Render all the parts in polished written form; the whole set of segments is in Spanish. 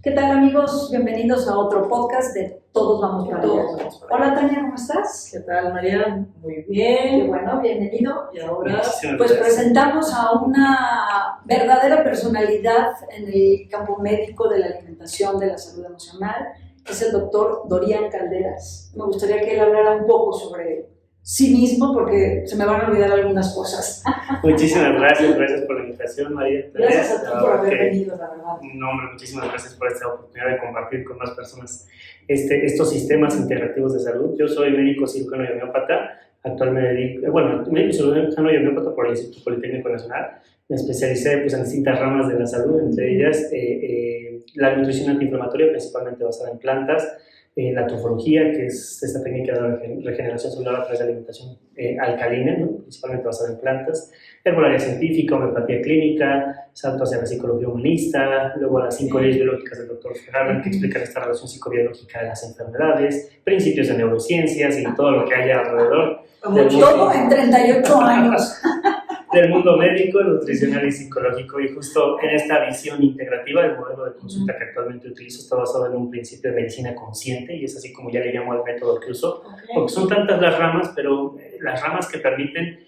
¿Qué tal, amigos? Bienvenidos a otro podcast de Todos Vamos para Allá. Hola, Tania, ¿cómo estás? ¿Qué tal, María? Muy Qué bien. bueno, bienvenido. Y ahora, pues presentamos a una verdadera personalidad en el campo médico de la alimentación, de la salud emocional, que es el doctor Dorian Calderas. Me gustaría que él hablara un poco sobre sí mismo, porque se me van a olvidar algunas cosas. Muchísimas gracias por la invitación, María. Gracias a ti por haber venido, la verdad. No, hombre, muchísimas gracias por esta oportunidad de compartir con más personas estos sistemas integrativos de salud. Yo soy médico cirujano y homeópata. Actualmente me dedico, médico cirujano y homeópata por el Instituto Politécnico Nacional. Me especialicé en distintas ramas de la salud, entre ellas la nutrición antiinflamatoria, principalmente basada en plantas, la trofología, que es esta técnica de regeneración celular a través de alimentación alcalina, ¿no? Principalmente basada en plantas, herbolaria científica, homeopatía clínica, salto hacia la psicología humanista, luego a las 5 leyes biológicas del Dr. Ferrari, que explican esta relación psicobiológica de las enfermedades, principios de neurociencias y todo lo que haya alrededor. Todo en 38 años. Del mundo médico, nutricional y psicológico, y justo en esta visión integrativa el modelo de consulta que actualmente utilizo está basado en un principio de medicina consciente, y es así como ya le llamo al método que uso, porque son tantas las ramas, pero las ramas que permiten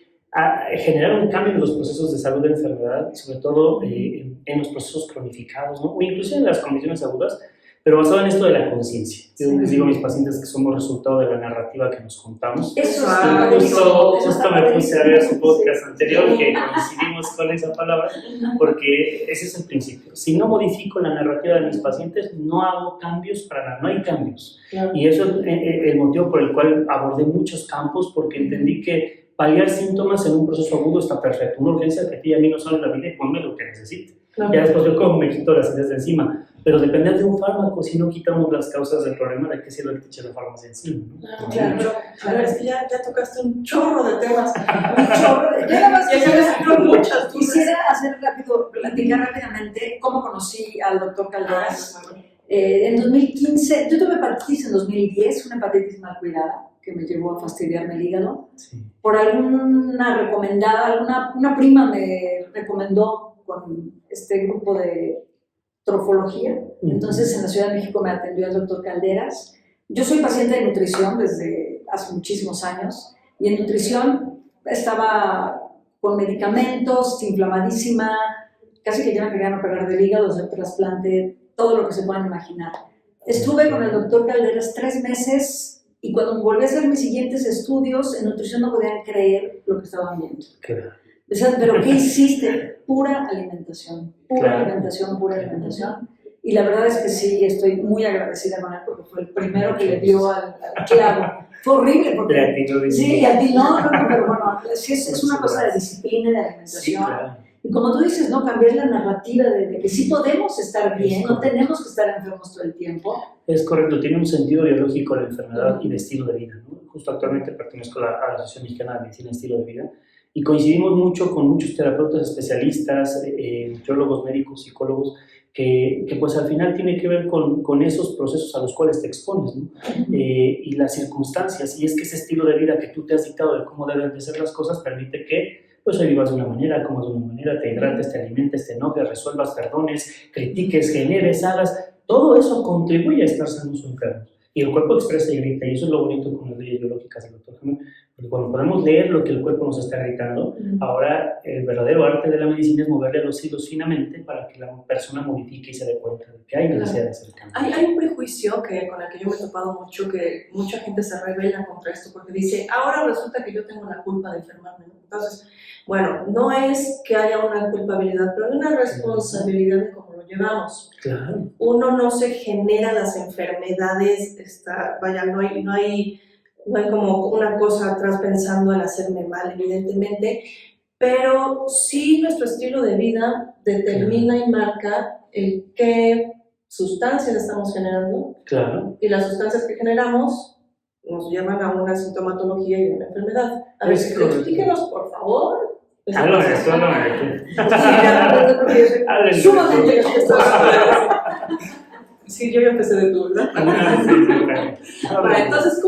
generar un cambio en los procesos de salud de la enfermedad, sobre todo en los procesos cronificados, ¿no? O incluso en las condiciones agudas, pero basado en esto de la conciencia. Yo les digo a mis pacientes que somos resultado de la narrativa que nos contamos. Eso Justo me puse a ver su podcast anterior, que coincidimos con esa palabra, porque ese es el principio. Si no modifico la narrativa de mis pacientes, no hago cambios para nada, no hay cambios. Claro. Y eso es el motivo por el cual abordé muchos campos, porque entendí que paliar síntomas en un proceso agudo está perfecto. Una urgencia que a ti y a mí no sale en la vida y ponme lo que necesite. Claro. Ya después yo como me quito las ideas de encima. Pero depende de un fármaco, si no quitamos las causas del problema, ¿de qué sirve el que eche la farmacia encima? ¿No? Claro, pero es que ya tocaste un chorro de temas. Un chorro. Yo nada más muchas dudas. Quisiera platicar rápidamente cómo conocí al doctor Calderas. En 2015, yo tuve hepatitis en 2010, una hepatitis mal cuidada, que me llevó a fastidiarme el hígado. Sí. Por alguna recomendada, una prima me recomendó con este grupo de trofología. Entonces en la Ciudad de México me atendió el doctor Calderas. Yo soy paciente de nutrición desde hace muchísimos años, y en nutrición estaba con medicamentos, inflamadísima, casi que ya me querían operar del hígado, hacer trasplante, todo lo que se puedan imaginar. Estuve con el doctor Calderas 3 meses, y cuando volví a hacer mis siguientes estudios en nutrición no podían creer lo que estaban viendo. Claro. Decían, ¿pero qué hiciste? Pura alimentación, pura alimentación. Y la verdad es que sí, estoy muy agradecida con él, porque fue el primero que le dio al clavo. Fue horrible, porque... Sí, y a ti no, pero bueno, sí es una cosa de disciplina, de alimentación. Sí, claro. Y como tú dices, ¿no? Cambiar la narrativa de que sí podemos estar bien, no tenemos que estar enfermos todo el tiempo. Es correcto, tiene un sentido biológico la enfermedad y de estilo de vida, ¿no? Justo actualmente pertenezco a la Asociación Mexicana de Medicina y Estilo de Vida, y coincidimos mucho con muchos terapeutas especialistas, nutriólogos, médicos, psicólogos, que pues al final tiene que ver con esos procesos a los cuales te expones, ¿no? Y las circunstancias, y es que ese estilo de vida que tú te has dictado de cómo deben de ser las cosas permite que pues hoy vivas de una manera, comas de una manera, te hidrates, te alimentes, te enojes, resuelvas, perdones, critiques, generes, hagas. Todo eso contribuye a estar sanos o enfermos. Y el cuerpo expresa y grita, y eso es lo bonito con las leyes biológicas del doctor Hammer, porque cuando podemos leer lo que el cuerpo nos está gritando, ahora el verdadero arte de la medicina es moverle los hilos finamente para que la persona modifique y se dé cuenta de que hay necesidad de hacer cambio. Hay un prejuicio con el que yo me he topado mucho, que mucha gente se rebela contra esto, porque dice, ahora resulta que yo tengo la culpa de enfermarme, ¿no? Entonces, bueno, no es que haya una culpabilidad, pero hay una responsabilidad de cómo lo llevamos. Claro. Uno no se genera las enfermedades, no hay como una cosa atrás pensando en hacerme mal, evidentemente, pero sí nuestro estilo de vida determina y marca el qué sustancias estamos generando. Claro. Y las sustancias que generamos nos llevan a una sintomatología y a una enfermedad. A ver, explíquenos, por favor. Háblame. Sumamente. Sí, yo ya empecé de tú, ¿verdad? Entonces,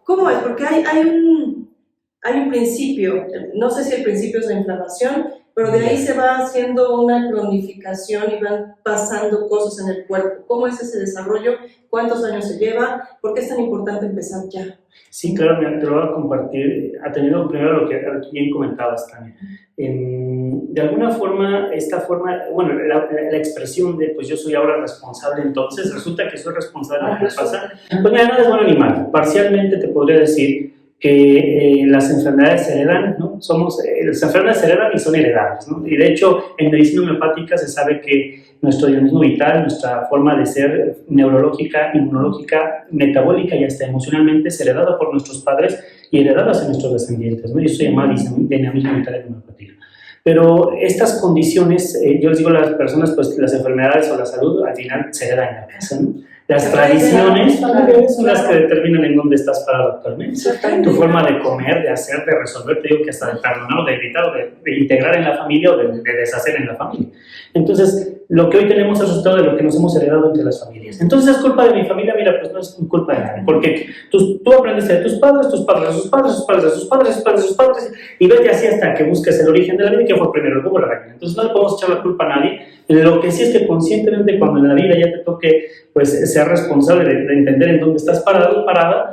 ¿cómo es? Porque hay un principio, no sé si el principio es la inflamación, pero de ahí se va haciendo una cronificación y van pasando cosas en el cuerpo. ¿Cómo es ese desarrollo? ¿Cuántos años se lleva? ¿Por qué es tan importante empezar ya? Sí, claro, mira, te lo voy a compartir, atendiendo primero lo que bien comentabas también. De alguna forma, bueno, la expresión de, pues yo soy ahora responsable, entonces resulta que soy responsable de lo que pasa. Pues mira, no es bueno ni mal. Parcialmente te podría decir que las enfermedades se heredan, ¿no? Las enfermedades se heredan y son heredables, ¿no? Y de hecho, en medicina homeopática se sabe que nuestro dinamismo vital, nuestra forma de ser neurológica, inmunológica, metabólica y hasta emocionalmente es heredada por nuestros padres y heredada hacia nuestros descendientes, ¿no? Y eso se llama dinamismo vital en homeopatía. Pero estas condiciones, yo les digo a las personas, pues las enfermedades o la salud al final se heredan en la casa, ¿no? Las tradiciones son las que determinan en dónde estás parado actualmente. Tu forma de comer, de hacer, de resolver, te digo que hasta de perdonar, de evitar, de integrar en la familia o de deshacer en la familia. Entonces, lo que hoy tenemos es resultado de lo que nos hemos heredado entre las familias. Entonces, ¿es culpa de mi familia? Mira, pues no es culpa de nadie. Porque tú aprendiste de tus padres, tus padres de sus padres, sus padres de sus padres, sus padres de sus padres, y vete así hasta que busques el origen de la vida y que fue primero el huevo o la gallina. Entonces, no le podemos echar la culpa a nadie. Lo que sí es que conscientemente, cuando en la vida ya te toque, pues, ser responsable de entender en dónde estás parado, parada,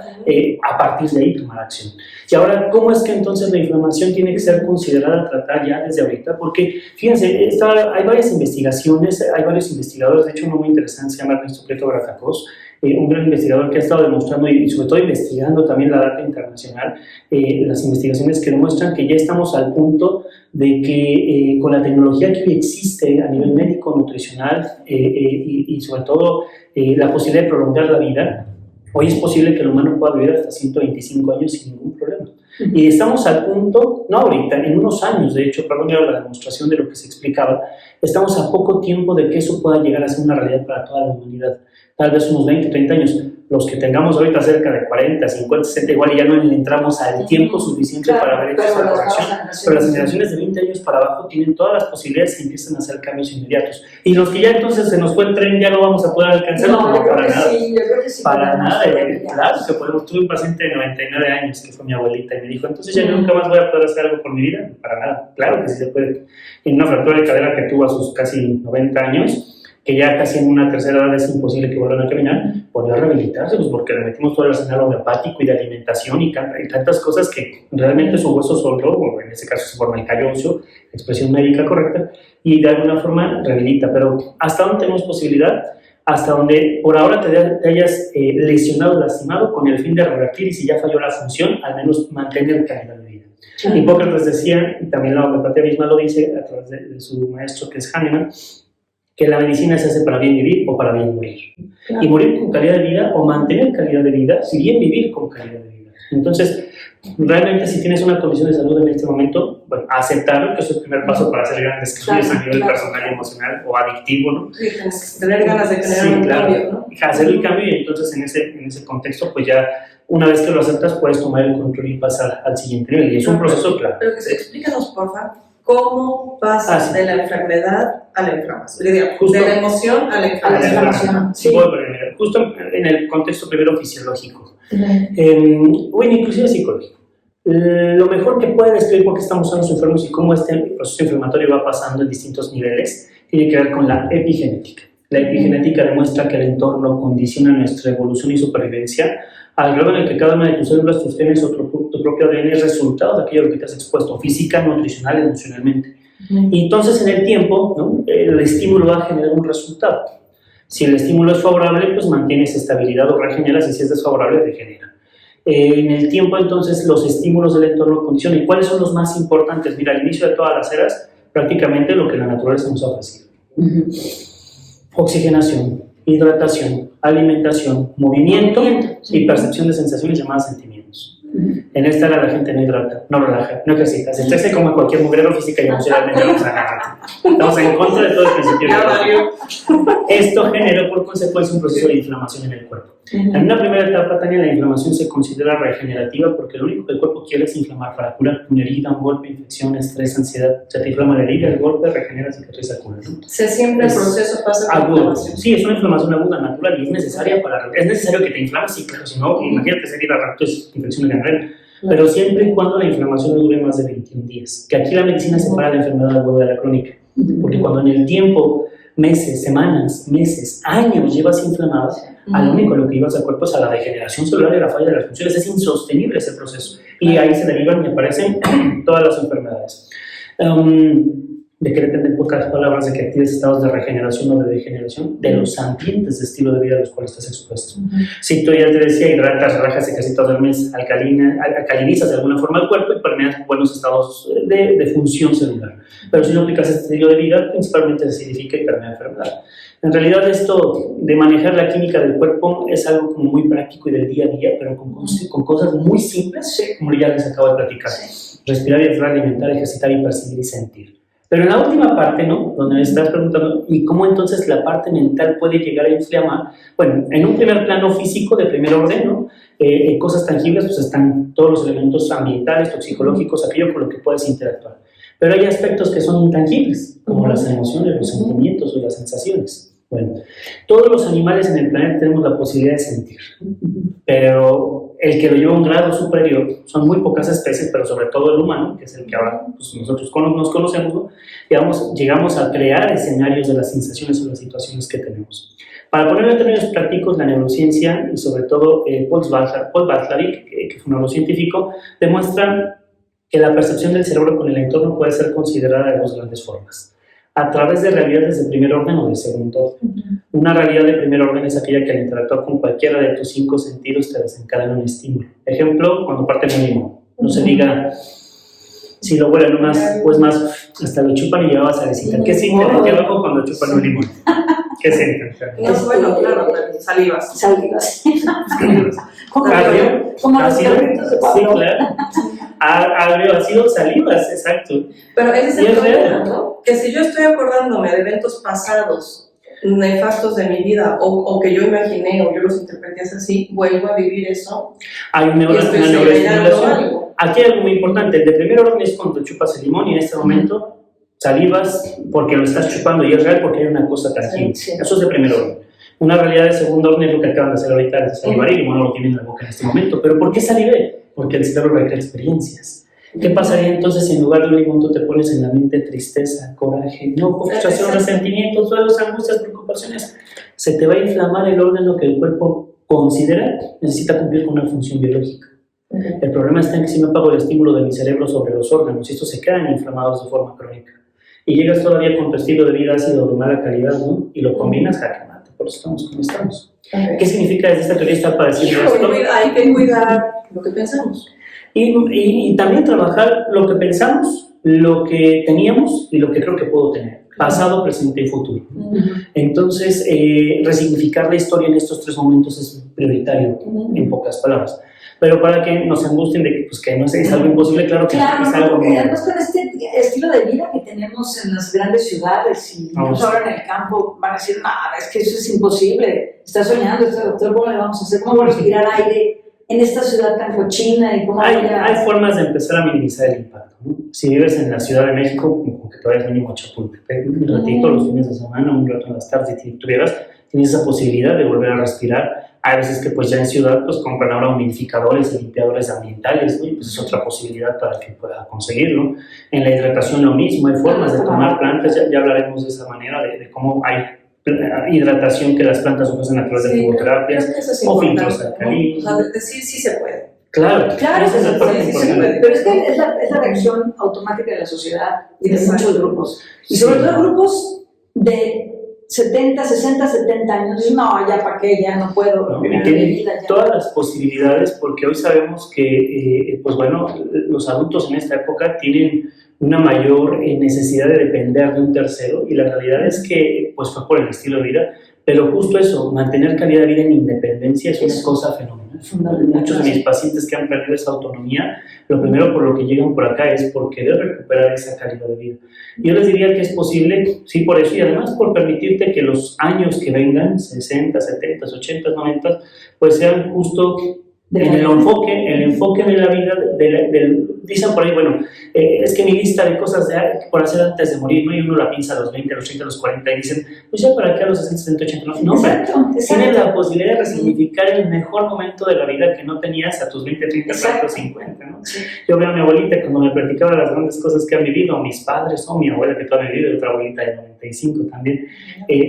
a partir de ahí tomar acción. Y ahora, ¿cómo es que entonces la inflamación tiene que ser considerada, tratar ya desde ahorita? Porque, fíjense, hay varias investigaciones, hay varios investigadores, de hecho uno muy interesante se llama Ernesto Prieto Gratacós, un gran investigador que ha estado demostrando y sobre todo investigando también la data internacional, las investigaciones que demuestran que ya estamos al punto de que con la tecnología que hoy existe a nivel médico, nutricional y sobre todo la posibilidad de prolongar la vida, hoy es posible que el humano pueda vivir hasta 125 años sin ningún problema. Y estamos al punto, no ahorita, en unos años, de hecho, perdón, era la demostración de lo que se explicaba, estamos a poco tiempo de que eso pueda llegar a ser una realidad para toda la humanidad. Tal vez unos 20, 30 años. Los que tengamos ahorita cerca de 40, 50, 60, igual ya no le entramos al tiempo suficiente para haber hecho esa corrección. Pero las generaciones de 20 años para abajo tienen todas las posibilidades y empiezan a hacer cambios inmediatos. Y los que ya entonces se nos fue el tren ya no vamos a poder alcanzar. No, yo para creo nada. que sí, yo creo que sí. Para nada, claro, que podemos. Tuve un paciente de 99 años que fue mi abuelita y me dijo, entonces ya nunca más voy a poder hacer algo por mi vida. Para nada, claro que sí se puede. En una fractura de cadera que tuvo a sus casi 90 años, que ya casi en una tercera edad es imposible que vuelvan a caminar, volvió a rehabilitarse, pues porque le metimos todo el arsenal homeopático y de alimentación y tantas cosas que realmente su hueso soltó, o en este caso se forma el callo óseo, expresión médica correcta, y de alguna forma rehabilita. Pero ¿hasta dónde tenemos posibilidad? Hasta donde por ahora te hayas lesionado, lastimado, con el fin de revertir, y si ya falló la función, al menos mantener calidad de vida. Hipócrates decía, y también la homeopatía misma lo dice a través de su maestro que es Hahnemann, que la medicina se hace para bien vivir o para bien morir. Claro. Y morir con calidad de vida o mantener calidad de vida, si bien vivir con calidad de vida. Entonces, realmente si tienes una condición de salud en este momento, bueno, aceptar que es el primer paso para hacer grandes cambios a nivel personal y emocional o adictivo, ¿no? Sí, tener ganas de generar un cambio, ¿no? Hacer el cambio y entonces en ese contexto, pues ya una vez que lo aceptas, puedes tomar el control y pasar al siguiente nivel. Y es un proceso claro. Pero explícanos, porfa, ¿cómo pasa de la enfermedad a la inflamación? De la emoción a la inflamación. Sí, justo en el contexto primero fisiológico. Bueno, inclusive psicológico. Lo mejor que puede describir por qué estamos enfermos y cómo este proceso inflamatorio va pasando en distintos niveles tiene que ver con la epigenética. La epigenética demuestra que el entorno condiciona nuestra evolución y supervivencia al grado en el que cada una de tus células, tus genes o tu propio ADN es resultado de aquello que te has expuesto, física, nutricional, emocionalmente. Y entonces en el tiempo, ¿no? El estímulo va a generar un resultado. Si el estímulo es favorable, pues mantienes estabilidad o regeneras, y si es desfavorable, degenera. En el tiempo, entonces, los estímulos del entorno condicionan. ¿Y cuáles son los más importantes? Mira, al inicio de todas las eras, prácticamente lo que la naturaleza nos ha ofrecido. Oxigenación, hidratación, alimentación, movimiento y percepción de sensaciones llamadas sentimientos. En esta era la gente no hidrata, no relaja, no ejercita, se estresa como cualquier mugrero física y emocionalmente no se agarra. Estamos en contra de todo el principio. Esto generó por consecuencia un proceso de inflamación en el cuerpo. En una primera etapa, Tania, la inflamación se considera regenerativa porque lo único que el cuerpo quiere es inflamar para curar una herida, un golpe, infección, estrés, ansiedad. Se te inflama la herida, el golpe, regenera, cicatriza, cura, ¿no? Siempre el proceso pasa por agudo. inflamación. Sí, es una inflamación aguda, natural y es necesaria para... Es necesario que te inflames, sí, claro, si no, imagínate esa herida, es infección de gangrena. pero siempre y cuando la inflamación no dure más de 21 días. Que aquí la medicina separa la enfermedad aguda de la crónica, porque cuando en el tiempo, meses, semanas, meses, años llevas inflamado, a lo único lo que llevas al cuerpo es a la degeneración celular y a la falla de las funciones. Es insostenible ese proceso. Y ahí se derivan y aparecen todas las enfermedades. ¿De qué dependen pocas palabras? De que actives estados de regeneración o de degeneración de los ambientes de estilo de vida a los cuales estás expuesto. Si tú ya te decía, hidratas, relajas casi todo el mes, alcalinizas de alguna forma el cuerpo y permeas buenos estados de función celular. Pero si no aplicas este estilo de vida, principalmente se acidifica y permea enfermedad. En realidad esto de manejar la química del cuerpo es algo como muy práctico y del día a día, pero con cosas muy simples, como ya les acabo de platicar. Respirar, hidratar, alimentar, ejercitar y percibir y sentir. Pero en la última parte, ¿no? Donde me estás preguntando, ¿y cómo entonces la parte mental puede llegar a inflamar? Bueno, en un primer plano físico de primer orden, ¿no? Cosas tangibles, pues están todos los elementos ambientales, toxicológicos, aquello con lo que puedes interactuar. Pero hay aspectos que son intangibles, como las emociones, los sentimientos o las sensaciones. Bueno, todos los animales en el planeta tenemos la posibilidad de sentir, pero el que lo lleva a un grado superior son muy pocas especies, pero sobre todo el humano, que es el que ahora pues, nosotros nos conocemos, ¿no? Digamos, llegamos a crear escenarios de las sensaciones o las situaciones que tenemos. Para ponerlo en términos prácticos, la neurociencia y sobre todo Paul Watzlawick, que fue un neurocientífico, demuestra que la percepción del cerebro con el entorno puede ser considerada de dos grandes formas. A través de realidades de primer orden o de segundo orden. Una realidad de primer orden es aquella que al interactuar con cualquiera de tus 5 sentidos te desencadena un estímulo. Ejemplo, cuando parte un limón. No se diga, si lo huelen más, pues más, hasta lo chupan y llevabas a decir, ¿qué sienten aquí abajo cuando chupan un limón? ¿Qué sienten? No, bueno, claro, salivas. Salivas. Agrio, Como los ácido, perritos de sí, Pablo. claro. Agrio, ácido, salivas, exacto. Pero ese es Y el es problema, real. ¿no? Que si yo estoy acordándome de eventos pasados, nefastos de mi vida, o que yo imaginé, o yo los interpreté así, vuelvo a vivir eso, Hay una y estoy señalando neuroestimulación. algo. Aquí hay algo muy importante. El de primer orden es cuando chupas el limón y en este momento salivas porque lo estás chupando y es real porque hay una cosa tangible. Sí. Eso es de primer orden. Una realidad de segundo orden es lo que acaban de hacer ahorita, de salivar y el limón no lo tienen en la boca en este momento. ¿Pero por qué salivé? Porque el cerebro recrea experiencias. ¿Qué pasaría entonces si en lugar de un limón tú te pones en la mente tristeza, coraje, enojo, frustración, resentimientos, duelos, angustias, preocupaciones? Se te va a inflamar el órgano que el cuerpo considera necesita cumplir con una función biológica. El problema está en que si no pago el estímulo de mi cerebro sobre los órganos, estos se quedan inflamados de forma crónica. Y llegas todavía con tu estilo de vida ácido de mala calidad, ¿no? Y lo combinas, jaque mate, por eso estamos como estamos. ¿Qué significa desde esta teoría estar padeciendo esto? Hay que cuidar lo que pensamos. Y también trabajar lo que pensamos, lo que teníamos y lo que creo que puedo tener, pasado, presente y futuro. Entonces, resignificar la historia en estos 3 momentos es prioritario, en pocas palabras. Pero para que no se angustien de que, pues, que no es algo imposible, claro que Claro, es algo porque muy... además con este estilo de vida que tenemos en las grandes ciudades y incluso ahora en el campo van a decir, no, es que eso es imposible, está soñando este doctor, ¿cómo le vamos a hacer? ¿Cómo va a respirar aire en esta ciudad tan cochina? Y cómo Hay formas de empezar a minimizar el impacto, ¿no? Si vives en la Ciudad de México, como que te vayas mínimo a Chapultepec, un ratito los fines de semana, un rato en las tardes, si tuvieras, tienes esa posibilidad de volver a respirar. Hay veces que pues ya en ciudad pues compran ahora humidificadores y limpiadores ambientales, ¿no? Y pues es otra posibilidad para que pueda conseguirlo. En la hidratación lo mismo, hay formas de tomar plantas, ya hablaremos de esa manera, de cómo hay hidratación que las plantas ofrecen a través de fototerapias o filtros alcalinos. O sea, decir sí se puede. Claro, Claro, esa es la parte sí, importante. sí. pero es que es la reacción automática de la sociedad y de Exacto. muchos grupos. Y sobre Sí. todo grupos de 70, 60, 70 años. Dicen, no, ya para qué, ya no puedo. ¿No? Y vivir tiene mi vida, ya. todas las posibilidades, porque hoy sabemos que, pues bueno, los adultos en esta época tienen una mayor necesidad de depender de un tercero, y la realidad es que pues fue por el estilo de vida, pero justo eso, mantener calidad de vida en independencia es una cosa fenomenal. Muchos de mis pacientes que han perdido esa autonomía, lo primero por lo que llegan por acá es por querer recuperar esa calidad de vida. Yo les diría que es posible, sí, por eso, y además por permitirte que los años que vengan, 60, 70, 80, 90, pues sean justo En el enfoque de la vida, dicen por ahí, bueno, es que mi lista de cosas por hacer antes de morir, ¿no? Y uno la piensa a los 20, a los 30, a los 40 y dicen, pues ya para qué a los 60, 70, 80, no, tienes la posibilidad de resignificar el mejor momento de la vida que no tenías a tus 20, 30, 40, 50, ¿no? Sí. Yo veo a mi abuelita cuando me platicaba las grandes cosas que han vivido, mis padres o mi abuela que todavía ha vivido, y otra abuelita de 95 también,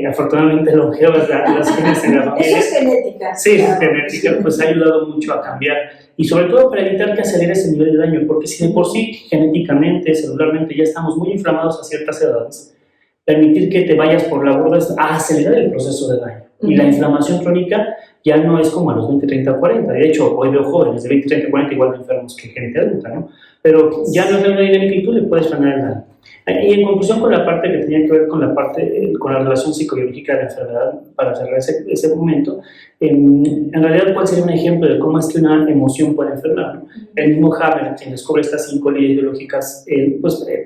afortunadamente longevas las genes en la familia. Eso es genética. Sí, es genética, pues ha ayudado mucho a cambiar y sobre todo para evitar que acelere ese nivel de daño, porque si de por sí genéticamente, celularmente ya estamos muy inflamados a ciertas edades, permitir que te vayas por la borda es acelerar el proceso de daño. Y la inflamación crónica ya no es como a los 20, 30, 40. De hecho, hoy veo jóvenes de 20, 30, 40 igual de enfermos que gente adulta, ¿no? Pero ya no es una dinámica y tú le puedes frenar el daño. Y en conclusión con la parte que tenía que ver con con la relación psicobiológica de la enfermedad, para cerrar ese momento, en realidad, ¿cuál sería un ejemplo de cómo es que una emoción puede enfermar, ¿no? El mismo Haber, quien descubre estas 5 leyes biológicas,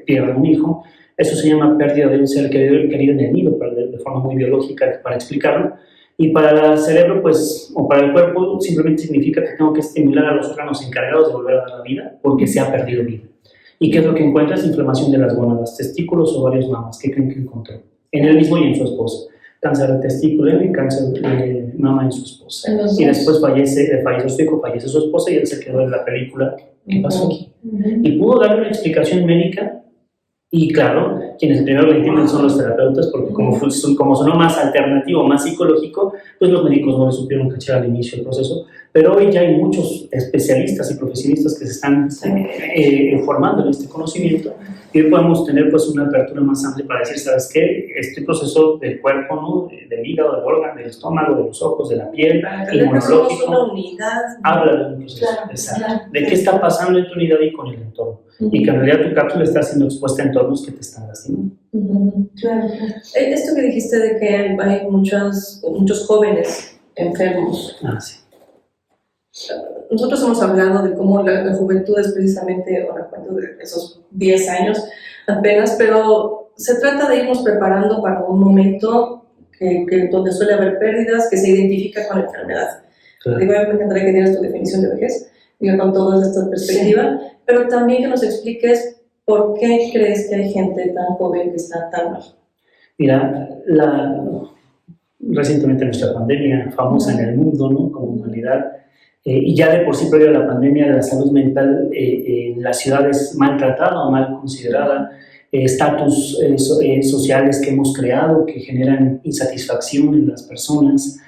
pierde un hijo. Eso se llama pérdida de un ser querido en el nido, de forma muy biológica para explicarlo. Y para el cerebro, pues, o para el cuerpo, simplemente significa que tengo que estimular a los órganos encargados de volver a dar la vida porque se ha perdido vida. ¿Y qué es lo que encuentras? Inflamación de las gónadas, testículos, ovarios, mamas. ¿Qué creen que encontró? En él mismo y en su esposa. Cáncer de testículo y cáncer de mama en su esposa. Y después fallece su hijo, fallece su esposa y él se quedó en la película. ¿Qué pasó aquí? Y pudo darle una explicación médica. Y claro, quienes primero lo entienden son los terapeutas, porque como sonó más alternativo, más psicológico, pues los médicos no le supieron cachar al inicio del proceso. Pero hoy ya hay muchos especialistas y profesionistas que se están formando en este conocimiento y hoy podemos tener pues una apertura más amplia para decir, ¿sabes qué? Este proceso del cuerpo, ¿no? Del hígado, del órgano, del estómago, de los ojos, de la piel, inmunológico, una unidad. Habla de un proceso, exacto, de qué está pasando en tu unidad y con el entorno. Y que en realidad tu cápsula está siendo expuesta a entornos que te están lastimando. Claro. Esto que dijiste de que hay muchos jóvenes enfermos. Sí. Nosotros hemos hablado de cómo la juventud es precisamente, ahora cuento de esos 10 años apenas, pero se trata de irnos preparando para un momento donde suele haber pérdidas, que se identifica con la enfermedad. Claro. Digo, me encantaría que dieras tu definición de vejez, digo, con toda esta perspectiva, sí. Pero también que nos expliques por qué crees que hay gente tan joven que está tan mal. Mira, recientemente nuestra pandemia famosa en el mundo, ¿no? Como humanidad, y ya de por sí previo a la pandemia la salud mental en las ciudades maltratada o mal considerada, estatus sociales que hemos creado que generan insatisfacción en las personas,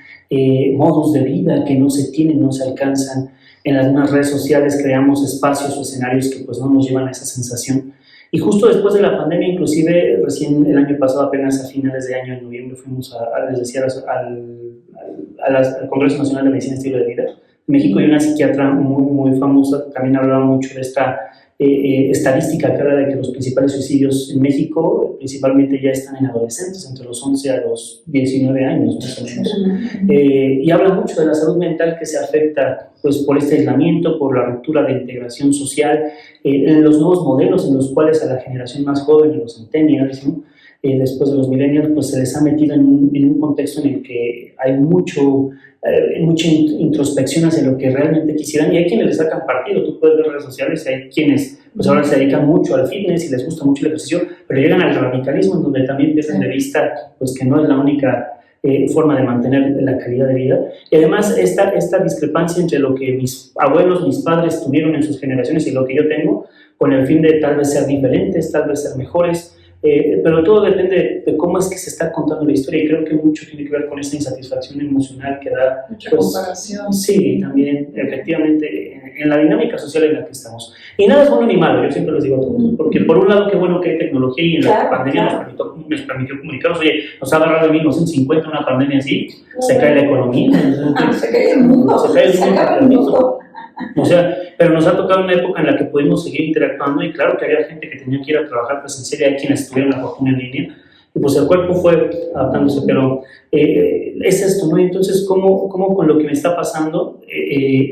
modos de vida que no se tienen, no se alcanzan. En las mismas redes sociales creamos espacios o escenarios que pues no nos llevan a esa sensación. Y justo después de la pandemia, inclusive recién el año pasado, apenas a finales de año, en noviembre, fuimos les decía, al Congreso Nacional de Medicina y Estilo de Vida en México, y una psiquiatra muy famosa también hablaba mucho de esta estadística que habla de que los principales suicidios en México principalmente ya están en adolescentes, entre los 11 a los 19 años más o menos. Y habla mucho de la salud mental que se afecta pues, por este aislamiento, por la ruptura de integración social, los nuevos modelos en los cuales a la generación más joven, los centennials, ¿no? Después de los millennials, pues se les ha metido en un contexto en el que hay mucha introspección hacia lo que realmente quisieran, y hay quienes les sacan partido. Tú puedes ver redes sociales, hay quienes pues ahora se dedican mucho al fitness y les gusta mucho el ejercicio, pero llegan al radicalismo, en donde también pierden de vista pues, que no es la única forma de mantener la calidad de vida. Y además esta discrepancia entre lo que mis abuelos, mis padres tuvieron en sus generaciones y lo que yo tengo, con el fin de tal vez ser diferentes, tal vez ser mejores, pero todo depende de cómo es que se está contando la historia, y creo que mucho tiene que ver con esa insatisfacción emocional que da mucha comparación. Sí, también efectivamente en la dinámica social en la que estamos. Y nada es bueno ni malo, yo siempre les digo a todos, porque por un lado qué bueno que hay tecnología y en la pandemia nos permitió comunicarnos. Oye, nos ha agarrado en 1950 una pandemia así, se cae la economía, se cae el mundo, se cae el mundo. O sea, pero nos ha tocado una época en la que pudimos seguir interactuando, y claro que había gente que tenía que ir a trabajar presencial y hay quienes tuvieron la fortuna en línea, y pues el cuerpo fue adaptándose, pero es esto, ¿no? Entonces, ¿cómo con lo que me está pasando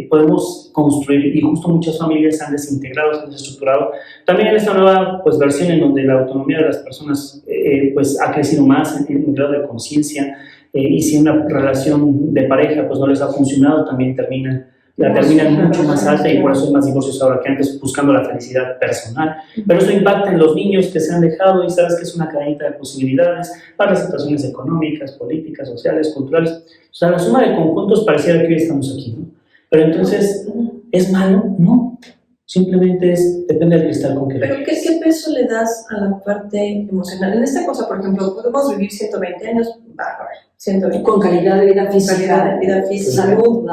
podemos construir? Y justo muchas familias se han desintegrado, se han desestructurado. También en esta nueva pues, versión en donde la autonomía de las personas pues, ha crecido más en grado de conciencia, y si una relación de pareja pues, no les ha funcionado, también terminan la terminan mucho más alta y por eso hay más divorcios ahora que antes, buscando la felicidad personal. Pero eso impacta en los niños que se han dejado y sabes que es una cadenita de posibilidades para las situaciones económicas, políticas, sociales, culturales. O sea, la suma de conjuntos pareciera que hoy estamos aquí, ¿no? Pero entonces, ¿es malo? No. Simplemente depende del cristal con que Pero veas. ¿qué peso le das a la parte emocional? En esta cosa, por ejemplo, podemos vivir 120 años, 120. Con calidad de vida física, Calidad de vida física. salud,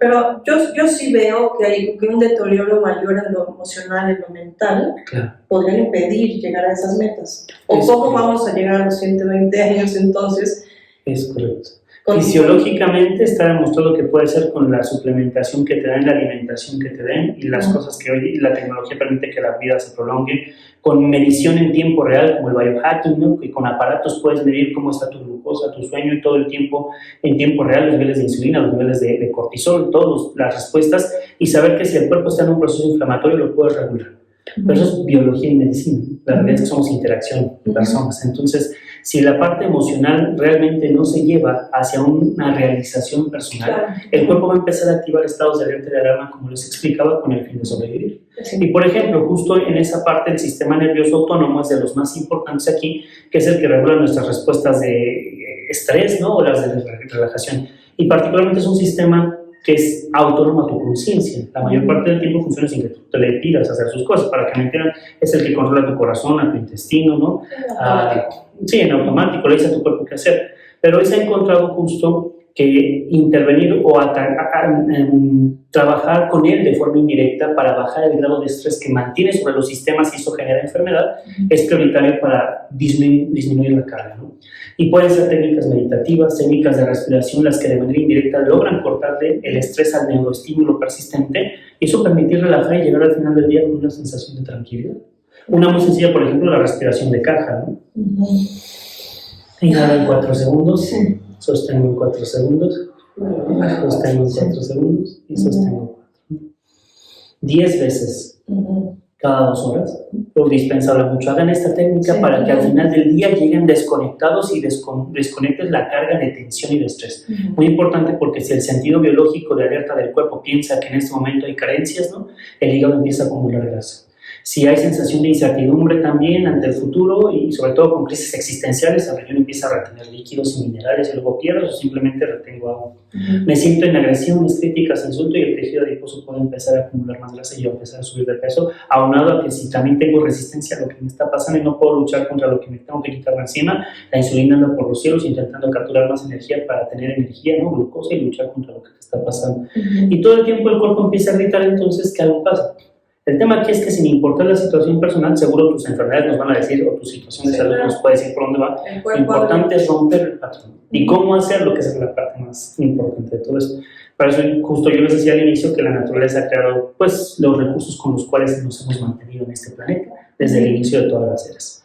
Pero yo sí veo que hay un deterioro mayor en lo emocional, en lo mental, Claro. podría impedir llegar a esas metas. ¿O Es cómo correcto. vamos a llegar a los 120 años entonces? Es correcto. Fisiológicamente está demostrado que puede ser con la suplementación que te den, la alimentación que te den y las cosas que hoy la tecnología permite que la vida se prolongue, con medición en tiempo real como el biohacking, ¿no? Que con aparatos puedes medir cómo está tu glucosa, tu sueño y todo el tiempo en tiempo real, los niveles de insulina, los niveles de cortisol, todas las respuestas y saber que si el cuerpo está en un proceso inflamatorio lo puedes regular. Pero eso es biología y medicina. La realidad es que somos interacción de personas. Entonces, si la parte emocional realmente no se lleva hacia una realización personal, el cuerpo va a empezar a activar estados de alerta y de alarma, como les explicaba, con el fin de sobrevivir. Sí. Y, por ejemplo, justo en esa parte, el sistema nervioso autónomo es de los más importantes aquí, que es el que regula nuestras respuestas de estrés, ¿no? O las de relajación. Y particularmente es un sistema que es autónomo a tu conciencia. La mayor parte del tiempo funciona sin que tú te le pidas hacer sus cosas. Para que me entiendan, es el que controla tu corazón, a tu intestino, ¿no? Sí, en automático, le dice a tu cuerpo qué hacer. Pero hoy se ha encontrado justo que intervenir o trabajar con él de forma indirecta para bajar el grado de estrés que mantiene sobre los sistemas y eso genera enfermedad es prioritario para disminuir la carga, ¿no? Y pueden ser técnicas meditativas, técnicas de respiración, las que de manera indirecta logran cortarle el estrés al neuroestímulo persistente y eso permitir relajar y llegar al final del día con una sensación de tranquilidad. Una muy sencilla, por ejemplo, la respiración de caja, ¿no? Inhalo en 4 segundos, sostengo en 4 segundos, sostengo en 4 segundos y sostengo 4. 10 veces cada 2 horas. Lo indispensable mucho. Hagan esta técnica para que al final del día lleguen desconectados y desconectes la carga de tensión y de estrés. Muy importante porque si el sentido biológico de alerta del cuerpo piensa que en este momento hay carencias, ¿no? El hígado empieza a acumular grasa. Si hay sensación de incertidumbre también ante el futuro y sobre todo con crisis existenciales, el riñón empieza a retener líquidos y minerales y luego pierdo o simplemente retengo agua. Me siento en agresiones, críticas, insulto y el tejido adiposo puede empezar a acumular más grasa y yo empezar a subir de peso, aunado a que si también tengo resistencia a lo que me está pasando y no puedo luchar contra lo que me tengo que quitar de encima, la insulina anda por los cielos intentando capturar más energía para tener energía, ¿no? Glucosa y luchar contra lo que te está pasando. Y todo el tiempo el cuerpo empieza a gritar entonces que algo pasa. El tema aquí es que sin importar la situación personal, seguro tus enfermedades nos van a decir, o tu situación de salud nos puede decir por dónde va. Lo importante es romper el patrón. ¿Y cómo hacerlo? Que esa es la parte más importante de todo esto. Para eso, justo yo les decía al inicio que la naturaleza ha creado pues, los recursos con los cuales nos hemos mantenido en este planeta desde el inicio de todas las eras.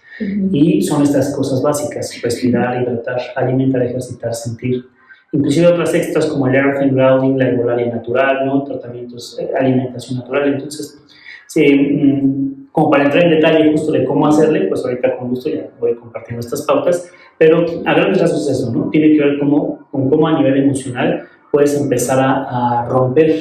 Y son estas cosas básicas: respirar, hidratar, alimentar, ejercitar, sentir. Inclusive otras extras como el earthing, grounding, la herbolaria natural, ¿no? Tratamientos, alimentación natural. Entonces, sí, como para entrar en detalle justo de cómo hacerle, pues ahorita con gusto ya voy compartiendo estas pautas, pero a grandes rasgos eso, ¿no? Tiene que ver con cómo a nivel emocional puedes empezar a romper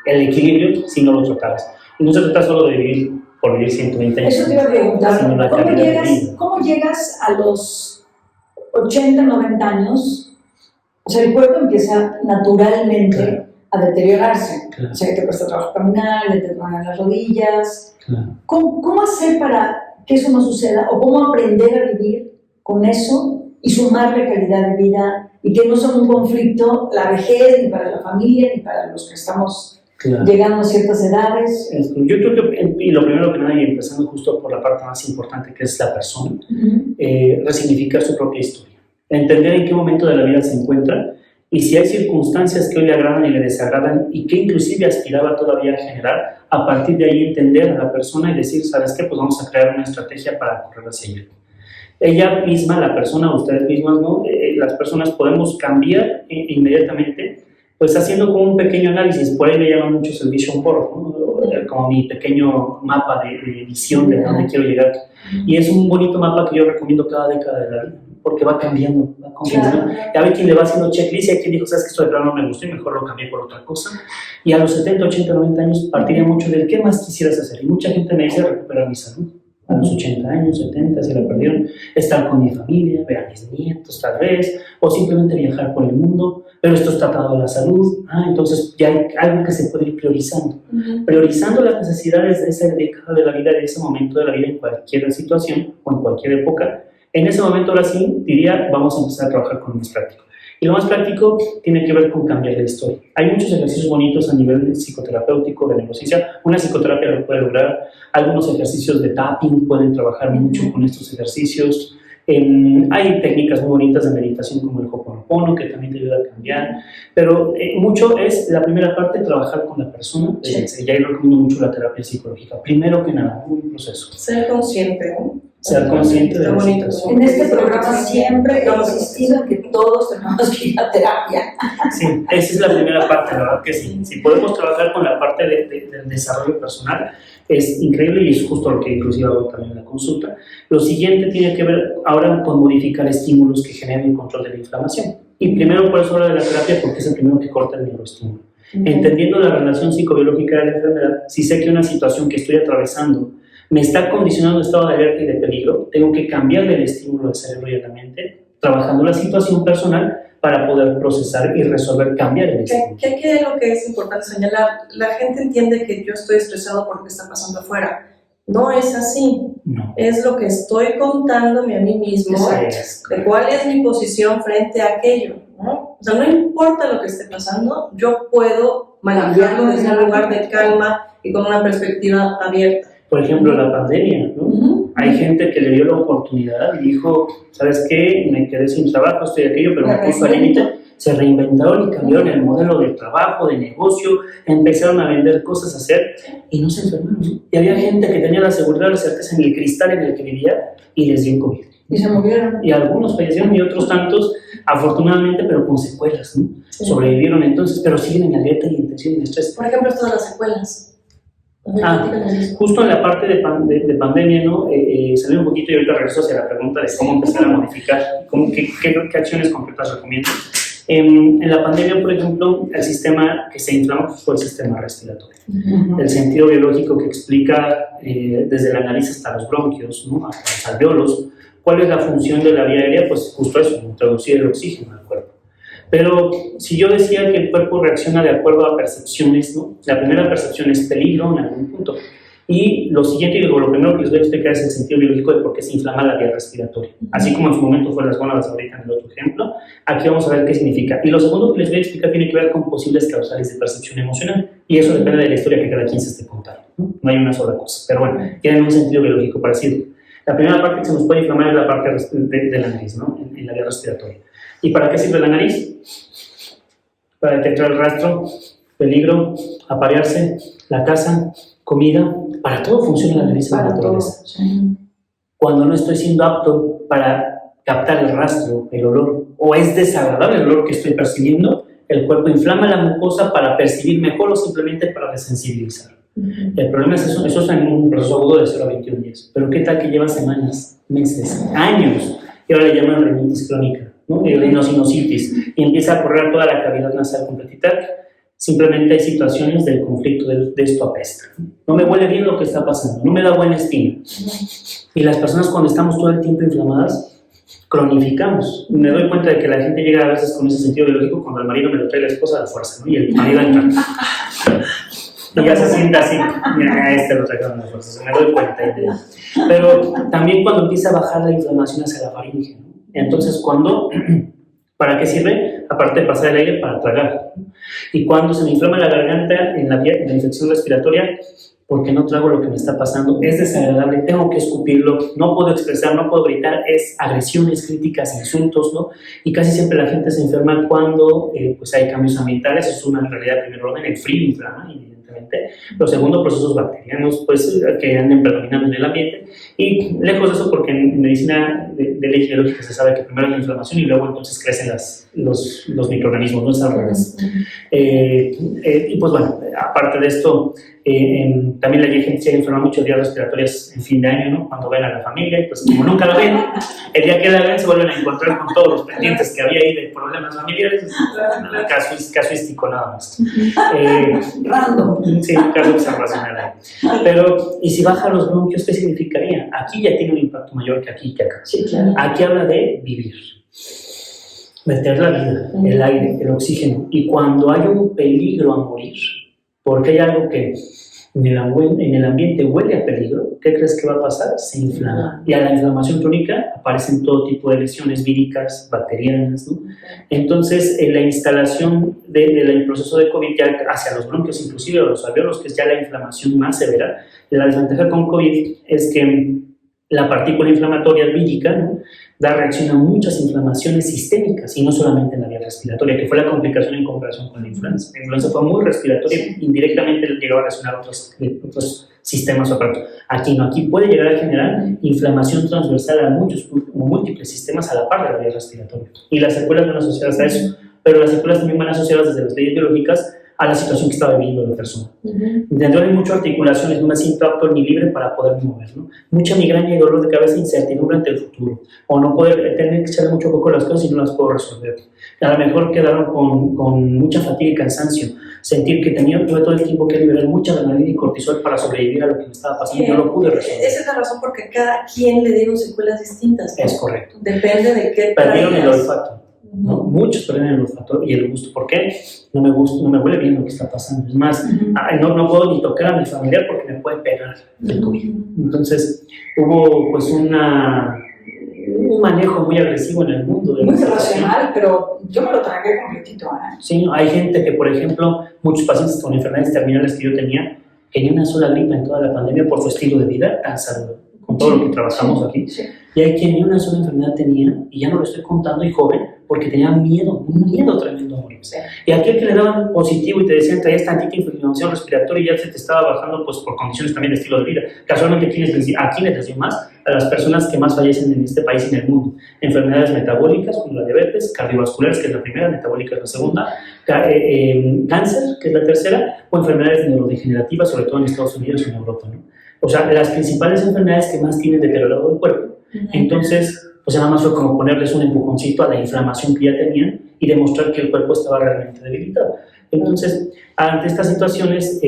el equilibrio si no lo tratas. Y no se trata solo de vivir por vivir 120 años. Eso te iba a preguntar, ¿cómo llegas a los 80, 90 años? O sea, el cuerpo empieza naturalmente a deteriorarse. Claro. O sea, que te cuesta trabajo caminar, te duelen las rodillas. Claro. ¿Cómo hacer para que eso no suceda? ¿O cómo aprender a vivir con eso y sumarle calidad de vida? Y que no sea un conflicto la vejez, ni para la familia, ni para los que estamos llegando a ciertas edades. Yo creo que, y lo primero que nada, y empezando justo por la parte más importante, que es la persona, resignificar su propia historia. Entender en qué momento de la vida se encuentra y si hay circunstancias que hoy le agradan y le desagradan y que inclusive aspiraba todavía a generar, a partir de ahí entender a la persona y decir, ¿sabes qué? Pues vamos a crear una estrategia para correr hacia allá. Ella misma, la persona, ustedes mismas, ¿no? Las personas podemos cambiar inmediatamente, pues haciendo como un pequeño análisis. Por ahí me llaman muchos el vision board, ¿no? Como mi pequeño mapa de visión de dónde quiero llegar. Y es un bonito mapa que yo recomiendo cada década de la vida. porque va cambiando, va cambiando. Claro. Y hay quien le va haciendo checklist y hay quien dijo, sabes que esto de plano no me gustó y mejor lo cambié por otra cosa. Y a los 70, 80, 90 años partiría mucho del qué más quisieras hacer. Y mucha gente me dice recuperar mi salud. A los 80 años, 70, si la perdieron, estar con mi familia, ver a mis nietos tal vez, o simplemente viajar por el mundo, pero esto está atado a la salud, entonces ya hay algo que se puede ir priorizando. Priorizando las necesidades de esa década de la vida, de ese momento de la vida en cualquier situación o en cualquier época. En ese momento ahora sí diría, vamos a empezar a trabajar con lo más práctico. Y lo más práctico tiene que ver con cambiar la historia. Hay muchos ejercicios bonitos a nivel psicoterapéutico, de neurociencia. Una psicoterapia lo puede lograr. Algunos ejercicios de tapping pueden trabajar mucho con estos ejercicios. Hay técnicas muy bonitas de meditación como el Ho'oponopono, que también te ayuda a cambiar. Pero mucho es la primera parte, trabajar con la persona. Sí. Ya recomiendo mucho la terapia psicológica. Primero que nada, un proceso. Ser consciente, ¿no? Ser consciente de la situación. En este programa siempre he insistido en que todos tenemos que ir a terapia. Sí, esa es la primera parte, la verdad que sí. Si podemos trabajar con la parte del desarrollo personal, es increíble y es justo lo que inclusive hago también en la consulta. Lo siguiente tiene que ver ahora con modificar estímulos que generen el control de la inflamación. Y primero por eso hablo de la terapia, porque es el primero que corta el neuroestímulo. Entendiendo la relación psicobiológica de la enfermedad, si sé que una situación que estoy atravesando me está condicionando un estado de alerta y de peligro, tengo que cambiarle el estímulo al cerebro y a la mente, trabajando la situación personal para poder procesar y resolver, cambiar el estímulo. ¿Qué es lo que es importante señalar? La gente entiende que yo estoy estresado por lo que está pasando afuera. No es así. No. Es lo que estoy contándome a mí mismo de cuál es mi posición frente a aquello, ¿no? O sea, no importa lo que esté pasando, yo puedo manejarlo desde un lugar de calma y con una perspectiva abierta. Por ejemplo, la pandemia, ¿no? Hay gente que le dio la oportunidad y dijo, ¿sabes qué? Me quedé sin trabajo, estoy aquello, pero me puso al límite. Se reinventaron y cambiaron el modelo de trabajo, de negocio, empezaron a vender cosas a hacer y no se enfermaron, ¿no? Y había gente que tenía la seguridad, la certeza en el cristal en el que vivía y les dio COVID. Y se murieron. Y algunos fallecieron y otros tantos, afortunadamente, pero con secuelas, ¿no? Sí. Sobrevivieron entonces, pero siguen en alerta y en tensión y en estrés. Por ejemplo, todas las secuelas. Justo en la parte de pandemia, ¿no? Salí un poquito y ahorita regreso hacia la pregunta de cómo empezar a modificar, qué acciones concretas recomiendo. En la pandemia, por ejemplo, el sistema que se inflamó fue el sistema respiratorio. El sentido biológico que explica desde la nariz hasta los bronquios, ¿no? Hasta los alveolos, cuál es la función de la vía aérea, pues justo eso, introducir el oxígeno al cuerpo. Pero si yo decía que el cuerpo reacciona de acuerdo a percepciones, ¿no? La primera percepción es peligro en algún punto. Y lo siguiente, y lo primero que les voy a explicar es el sentido biológico de por qué se inflama la vía respiratoria. Así como en su momento fue las gónadas ahorita en el otro ejemplo, aquí vamos a ver qué significa. Y lo segundo que les voy a explicar tiene que ver con posibles causales de percepción emocional. Y eso depende de la historia que cada quien se esté contando, ¿no? No hay una sola cosa. Pero bueno, tienen un sentido biológico parecido. La primera parte que se nos puede inflamar es la parte de la nariz, ¿no? En la vía respiratoria. ¿Y para qué sirve la nariz? Para detectar el rastro, peligro, aparearse, la caza, comida. Para todo funciona la nariz en la naturaleza. Cuando no estoy siendo apto para captar el rastro, el olor, o es desagradable el olor que estoy percibiendo, el cuerpo inflama la mucosa para percibir mejor o simplemente para desensibilizar. El problema es eso es en un proceso agudo de 0 a 21 días. Pero ¿qué tal que lleva semanas, meses, años? Y ahora le llaman rinitis crónica, ¿no? Rinosinusitis, y empieza a correr toda la cavidad nasal completita. Simplemente hay situaciones del conflicto de esto apesta. No me huele bien lo que está pasando, no me da buena espina. Y las personas cuando estamos todo el tiempo inflamadas, cronificamos. Me doy cuenta de que la gente llega a veces con ese sentido biológico cuando el marido me lo trae la esposa a la fuerza, ¿no? Y el marido entra. Y ya se sienta así, mira, este lo trajeron a la fuerza, me doy cuenta. Pero también cuando empieza a bajar la inflamación hacia la faringe, ¿no? Entonces, ¿para qué sirve? Aparte de pasar el aire, para tragar. Y cuando se me inflama la garganta en la infección respiratoria, porque no trago lo que me está pasando, es desagradable, tengo que escupirlo, no puedo expresar, no puedo gritar, es agresiones, críticas, insultos, ¿no? Y casi siempre la gente se enferma cuando pues hay cambios ambientales, es una realidad de primer orden, el frío inflama, evidentemente. Lo segundo, procesos bacterianos, pues, que anden predominando en el ambiente. Y lejos de eso, porque en medicina de ley biológica se sabe que primero es la inflamación y luego entonces crecen las los microorganismos, no es al revés. Y pues bueno, aparte de esto, también la gente se enferma mucho de vías respiratorias en fin de año, ¿no? Cuando ven a la familia, y pues como nunca la ven, el día que la ven se vuelven a encontrar con todos los pendientes que había ahí de problemas familiares, casuístico nada más. Random. Sí, caso observacional. Pero, ¿y si baja los bronquios, qué significaría? Aquí ya tiene un impacto mayor que aquí y que acá. Sí, claro. Aquí habla de vivir, meter la vida, el aire, el oxígeno. Y cuando hay un peligro a morir, porque hay algo que en el ambiente huele a peligro, ¿qué crees que va a pasar? Se inflama. Y a la inflamación crónica aparecen todo tipo de lesiones víricas, bacterianas, ¿no? Entonces, la instalación del proceso de COVID ya hacia los bronquios, inclusive a los alveolos, que es ya la inflamación más severa, la desventaja con COVID es que la partícula inflamatoria vírica, ¿no?, da reacción a muchas inflamaciones sistémicas y no solamente en la vía respiratoria, que fue la complicación en comparación con la influenza. La influenza fue muy respiratoria, indirectamente llegaba a reaccionar a otros sistemas o aparatos. Aquí no, aquí puede llegar a generar inflamación transversal a muchos o múltiples sistemas a la par de la vía respiratoria. Y las secuelas van asociadas a eso, pero las secuelas también van asociadas desde las leyes biológicas a la situación que estaba viviendo la persona. Dentro de muchas articulaciones, no me siento apto ni libre para poder mover, ¿no? Mucha migraña y dolor de cabeza, incertidumbre ante el futuro, o no poder tener que echarle mucho poco a las cosas y no las puedo resolver. A lo mejor quedaron con mucha fatiga y cansancio, sentir que tuve todo el tiempo que liberar mucha adrenalina y cortisol para sobrevivir a lo que me estaba pasando y no lo pude resolver. Esa es la razón porque cada quien le dieron secuelas distintas, ¿no? Es correcto. Depende de qué perdieron el olfato. ¿No? Muchos pierden el olfato y el gusto. ¿Por qué? No me gusta, no me huele bien lo que está pasando. Es más, no puedo ni tocar a mi familiar porque me puede pegar el COVID. Entonces, hubo pues un manejo muy agresivo en el mundo. Muy irracional, pero yo me lo tragué completito. Sí, hay gente que, por ejemplo, muchos pacientes con enfermedades terminales que yo tenía una sola gripa en toda la pandemia por su estilo de vida tan saludable, con todo lo que trabajamos aquí. Sí. Y hay quien ni una sola enfermedad tenía, y ya no lo estoy contando, y joven, porque tenía miedo, un miedo tremendo a morir. Sí. Y aquel que le daban positivo y te decían que traías tantita inflamación respiratoria y ya se te estaba bajando pues, por condiciones también de estilo de vida. Casualmente, ¿a quiénes les dio más? A las personas que más fallecen en este país y en el mundo. Enfermedades metabólicas, como la diabetes, cardiovasculares, que es la primera, metabólica es la segunda, cáncer, que es la tercera, o enfermedades neurodegenerativas, sobre todo en Estados Unidos y en Europa, ¿no? O sea, las principales enfermedades que más tienen deteriorado el cuerpo. Entonces, pues nada más fue como ponerles un empujoncito a la inflamación que ya tenían y demostrar que el cuerpo estaba realmente debilitado. Entonces, ante estas situaciones,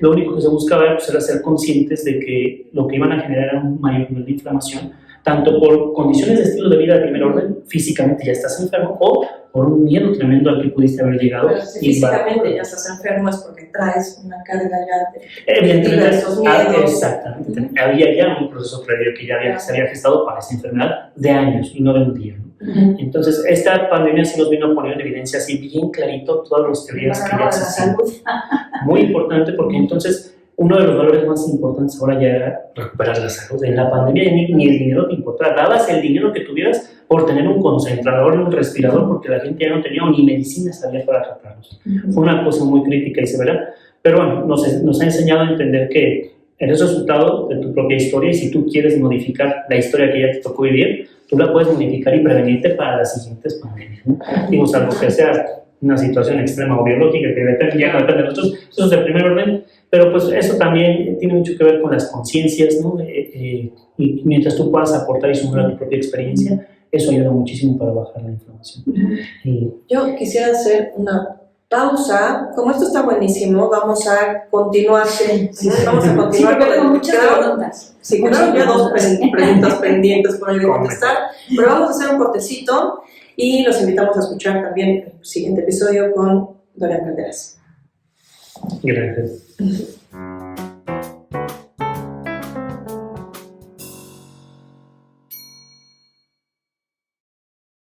lo único que se buscaba pues, era ser conscientes de que lo que iban a generar era un mayor nivel de inflamación, tanto por condiciones de estilo de vida de primer orden, físicamente ya estás enfermo, o por un miedo tremendo al que pudiste haber llegado. Pero si físicamente ya estás enfermo es porque traes una carga ya de evidentemente, esos miedos. Exactamente. Había ya un proceso previo que ya se había gestado para esta enfermedad de años y no de un día. Entonces, esta pandemia sí nos vino a poner en evidencia así bien clarito todas las teorías que ya existían. Muy importante porque entonces uno de los valores más importantes ahora ya era recuperar la salud. En la pandemia ni el dinero te importaba. Dabas el dinero que tuvieras por tener un concentrador y un respirador porque la gente ya no tenía ni medicinas había para tratarlos. Fue una cosa muy crítica y severa. Pero bueno, nos ha enseñado a entender que eres resultado de tu propia historia y si tú quieres modificar la historia que ya te tocó vivir, tú la puedes modificar y prevenirte para las siguientes pandemias, ¿no? Digo, salvo que sea una situación extrema o biológica que ya no depende de nosotros, eso es de primer orden, pero pues eso también tiene mucho que ver con las conciencias, ¿no? Y mientras tú puedas aportar y sumar tu propia experiencia, eso ayuda muchísimo para bajar la inflamación. Yo quisiera hacer una pausa. Como esto está buenísimo, vamos a continuar. Vamos a continuar con muchas preguntas. Sí, quedaron ya dos preguntas pendientes por ahí de contestar, pero vamos a hacer un cortecito y los invitamos a escuchar también el siguiente episodio con Dorian Calderas. Gracias.